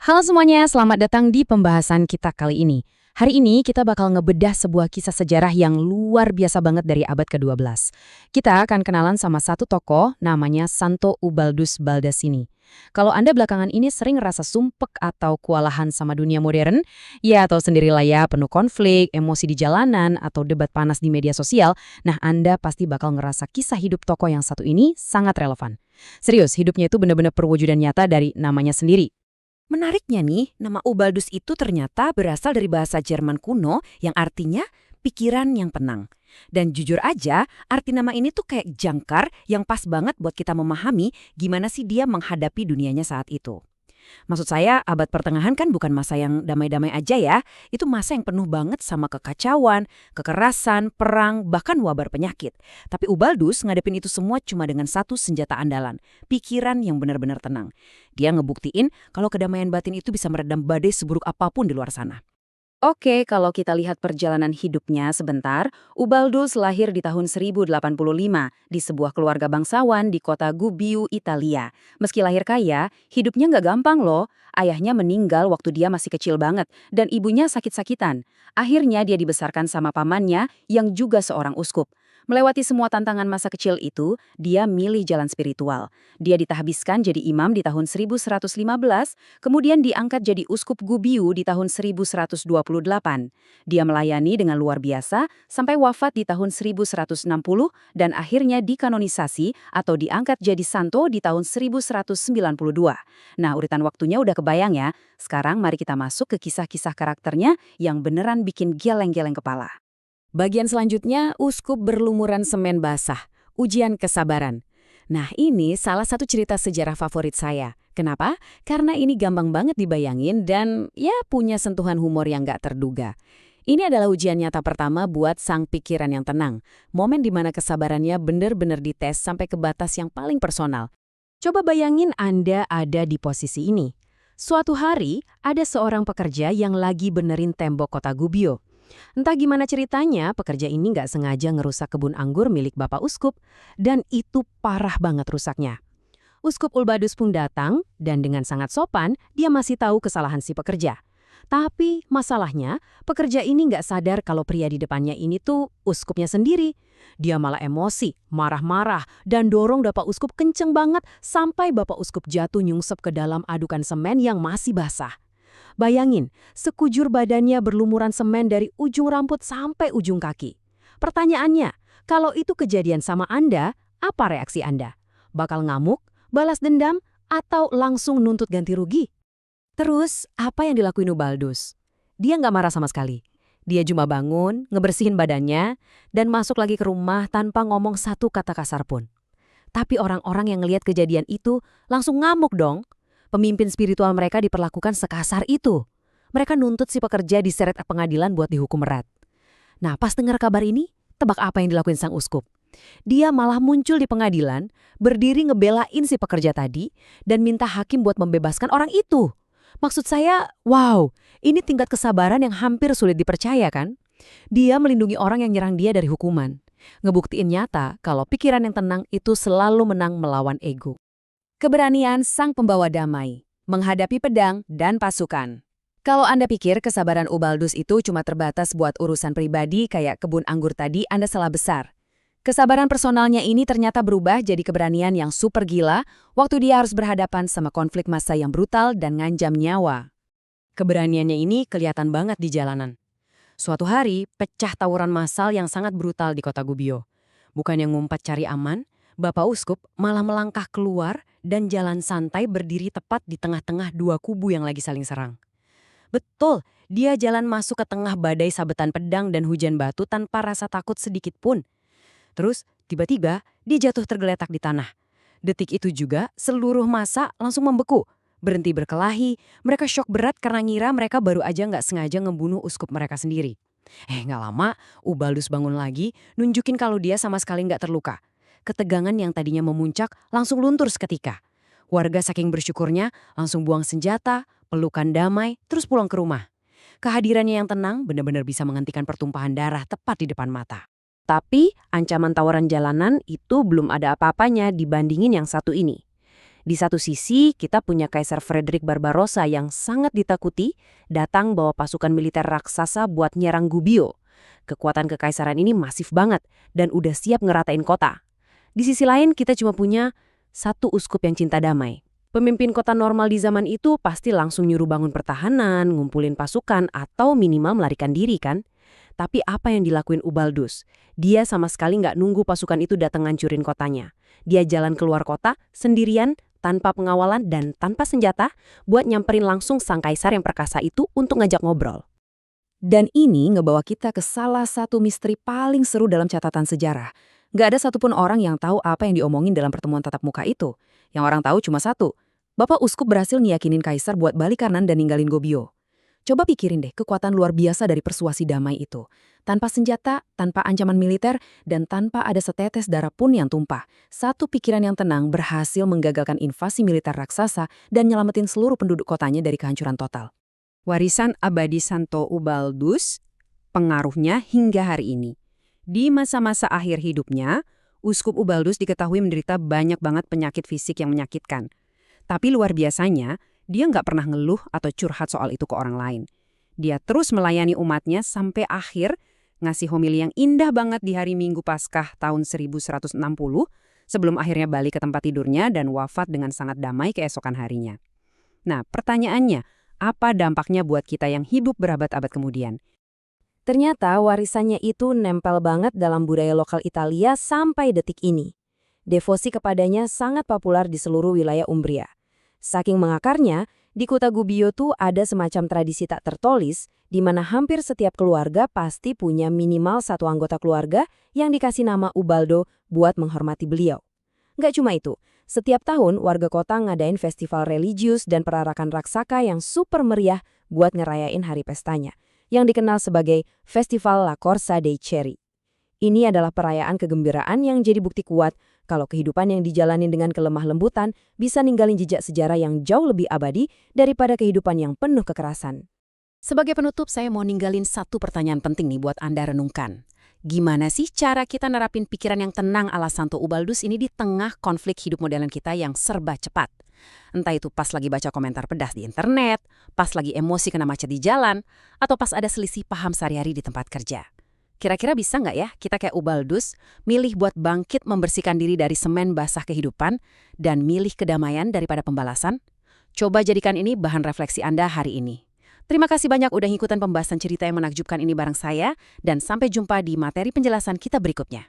Halo semuanya, selamat datang di pembahasan kita kali ini. Hari ini kita bakal ngebedah sebuah kisah sejarah yang luar biasa banget dari abad ke-12. Kita akan kenalan sama satu tokoh namanya Santo Ubaldus Baldasini. Kalau Anda belakangan ini sering rasa sumpek atau kewalahan sama dunia modern, ya atau sendirilah ya penuh konflik, emosi di jalanan, atau debat panas di media sosial, nah Anda pasti bakal ngerasa kisah hidup tokoh yang satu ini sangat relevan. Serius, hidupnya itu benar-benar perwujudan nyata dari namanya sendiri. Menariknya nih, nama Ubaldus itu ternyata berasal dari bahasa Jerman kuno yang artinya pikiran yang tenang. Dan jujur aja, arti nama ini tuh kayak jangkar yang pas banget buat kita memahami gimana sih dia menghadapi dunianya saat itu. Maksud saya, abad pertengahan kan bukan masa yang damai-damai aja ya. Itu masa yang penuh banget sama kekacauan, kekerasan, perang, bahkan wabah penyakit. Tapi Ubaldus ngadepin itu semua cuma dengan satu senjata andalan, pikiran yang benar-benar tenang. Dia ngebuktiin kalau kedamaian batin itu bisa meredam badai seburuk apapun di luar sana. Oke, kalau kita lihat perjalanan hidupnya sebentar, Ubaldus lahir di tahun 1085 di sebuah keluarga bangsawan di kota Gubbio, Italia. Meski lahir kaya, hidupnya nggak gampang loh. Ayahnya meninggal waktu dia masih kecil banget, dan ibunya sakit-sakitan. Akhirnya dia dibesarkan sama pamannya yang juga seorang uskup. Melewati semua tantangan masa kecil itu, dia milih jalan spiritual. Dia ditahbiskan jadi imam di tahun 1115, kemudian diangkat jadi uskup Gubbio di tahun 1128. Dia melayani dengan luar biasa sampai wafat di tahun 1160 dan akhirnya dikanonisasi atau diangkat jadi santo di tahun 1192. Nah, urutan waktunya udah kebayang ya. Sekarang mari kita masuk ke kisah-kisah karakternya yang beneran bikin geleng-geleng kepala. Bagian selanjutnya, uskup berlumuran semen basah, ujian kesabaran. Nah, ini salah satu cerita sejarah favorit saya. Kenapa? Karena ini gampang banget dibayangin dan ya punya sentuhan humor yang gak terduga. Ini adalah ujian nyata pertama buat sang pikiran yang tenang. Momen di mana kesabarannya benar-benar dites sampai ke batas yang paling personal. Coba bayangin Anda ada di posisi ini. Suatu hari, ada seorang pekerja yang lagi benerin tembok kota Gubbio. Entah gimana ceritanya, pekerja ini nggak sengaja ngerusak kebun anggur milik Bapak Uskup, dan itu parah banget rusaknya. Uskup Ubaldus pun datang, dan dengan sangat sopan, dia masih tahu kesalahan si pekerja. Tapi masalahnya, pekerja ini nggak sadar kalau pria di depannya ini tuh uskupnya sendiri. Dia malah emosi, marah-marah, dan dorong Bapak Uskup kenceng banget sampai Bapak Uskup jatuh nyungsep ke dalam adukan semen yang masih basah. Bayangin, sekujur badannya berlumuran semen dari ujung rambut sampai ujung kaki. Pertanyaannya, kalau itu kejadian sama Anda, apa reaksi Anda? Bakal ngamuk, balas dendam, atau langsung nuntut ganti rugi? Terus, apa yang dilakuin Ubaldus? Dia nggak marah sama sekali. Dia cuma bangun, ngebersihin badannya, dan masuk lagi ke rumah tanpa ngomong satu kata kasar pun. Tapi orang-orang yang ngelihat kejadian itu langsung ngamuk dong. Pemimpin spiritual mereka diperlakukan sekasar itu. Mereka nuntut si pekerja diseret ke pengadilan buat dihukum berat. Nah, pas dengar kabar ini, tebak apa yang dilakuin sang uskup? Dia malah muncul di pengadilan, berdiri ngebelain si pekerja tadi, dan minta hakim buat membebaskan orang itu. Maksud saya, wow, ini tingkat kesabaran yang hampir sulit dipercaya kan? Dia melindungi orang yang nyerang dia dari hukuman. Ngebuktiin nyata kalau pikiran yang tenang itu selalu menang melawan ego. Keberanian sang pembawa damai, menghadapi pedang dan pasukan. Kalau Anda pikir kesabaran Ubaldus itu cuma terbatas buat urusan pribadi kayak kebun anggur tadi, Anda salah besar. Kesabaran personalnya ini ternyata berubah jadi keberanian yang super gila waktu dia harus berhadapan sama konflik massa yang brutal dan ngancam nyawa. Keberaniannya ini kelihatan banget di jalanan. Suatu hari, pecah tawuran massal yang sangat brutal di kota Gubbio. Bukan yang ngumpat cari aman, Bapak Uskup malah melangkah keluar dan jalan santai berdiri tepat di tengah-tengah dua kubu yang lagi saling serang. Betul, dia jalan masuk ke tengah badai sabetan pedang dan hujan batu tanpa rasa takut sedikit pun. Terus, tiba-tiba, dia jatuh tergeletak di tanah. Detik itu juga, seluruh massa langsung membeku. Berhenti berkelahi, mereka syok berat karena ngira mereka baru aja nggak sengaja ngebunuh uskup mereka sendiri. Nggak lama, Ubaldus bangun lagi, nunjukin kalau dia sama sekali nggak terluka. Ketegangan yang tadinya memuncak langsung luntur seketika. Warga saking bersyukurnya langsung buang senjata, pelukan damai, terus pulang ke rumah. Kehadirannya yang tenang benar-benar bisa menghentikan pertumpahan darah tepat di depan mata. Tapi ancaman tawaran jalanan itu belum ada apa-apanya dibandingin yang satu ini. Di satu sisi, kita punya Kaisar Frederick Barbarossa yang sangat ditakuti, datang bawa pasukan militer raksasa buat nyerang Gubbio. Kekuatan kekaisaran ini masif banget dan udah siap ngeratain kota. Di sisi lain, kita cuma punya satu uskup yang cinta damai. Pemimpin kota normal di zaman itu pasti langsung nyuruh bangun pertahanan, ngumpulin pasukan, atau minimal melarikan diri kan? Tapi apa yang dilakuin Ubaldus? Dia sama sekali nggak nunggu pasukan itu datang ngancurin kotanya. Dia jalan keluar kota sendirian, tanpa pengawalan dan tanpa senjata, buat nyamperin langsung sang kaisar yang perkasa itu untuk ngajak ngobrol. Dan ini ngebawa kita ke salah satu misteri paling seru dalam catatan sejarah. Nggak ada satupun orang yang tahu apa yang diomongin dalam pertemuan tatap muka itu. Yang orang tahu cuma satu. Bapak Uskup berhasil ngiyakinin kaisar buat balik kanan dan ninggalin Gubbio. Coba pikirin deh kekuatan luar biasa dari persuasi damai itu. Tanpa senjata, tanpa ancaman militer, dan tanpa ada setetes darah pun yang tumpah. Satu pikiran yang tenang berhasil menggagalkan invasi militer raksasa dan nyelamatin seluruh penduduk kotanya dari kehancuran total. Warisan abadi Santo Ubaldus, pengaruhnya hingga hari ini. Di masa-masa akhir hidupnya, Uskup Ubaldus diketahui menderita banyak banget penyakit fisik yang menyakitkan. Tapi luar biasanya, dia nggak pernah ngeluh atau curhat soal itu ke orang lain. Dia terus melayani umatnya sampai akhir, ngasih homili yang indah banget di hari Minggu Paskah tahun 1160, sebelum akhirnya balik ke tempat tidurnya dan wafat dengan sangat damai keesokan harinya. Nah, pertanyaannya, apa dampaknya buat kita yang hidup berabad-abad kemudian? Ternyata warisannya itu nempel banget dalam budaya lokal Italia sampai detik ini. Devosi kepadanya sangat populer di seluruh wilayah Umbria. Saking mengakarnya, di kota Gubbio tuh ada semacam tradisi tak tertulis di mana hampir setiap keluarga pasti punya minimal satu anggota keluarga yang dikasih nama Ubaldo buat menghormati beliau. Nggak cuma itu, setiap tahun warga kota ngadain festival religius dan perarakan raksaka yang super meriah buat ngerayain hari pestanya, yang dikenal sebagai Festival La Corsa dei Ceri. Ini adalah perayaan kegembiraan yang jadi bukti kuat kalau kehidupan yang dijalanin dengan kelemah lembutan bisa ninggalin jejak sejarah yang jauh lebih abadi daripada kehidupan yang penuh kekerasan. Sebagai penutup, saya mau ninggalin satu pertanyaan penting nih buat Anda renungkan. Gimana sih cara kita nerapin pikiran yang tenang ala Santo Ubaldus ini di tengah konflik hidup modern kita yang serba cepat? Entah itu pas lagi baca komentar pedas di internet, pas lagi emosi kena macet di jalan, atau pas ada selisih paham sehari-hari di tempat kerja. Kira-kira bisa nggak ya kita kayak Ubaldus, milih buat bangkit membersihkan diri dari semen basah kehidupan dan milih kedamaian daripada pembalasan? Coba jadikan ini bahan refleksi Anda hari ini. Terima kasih banyak udah ngikutin pembahasan cerita yang menakjubkan ini bareng saya, dan sampai jumpa di materi penjelasan kita berikutnya.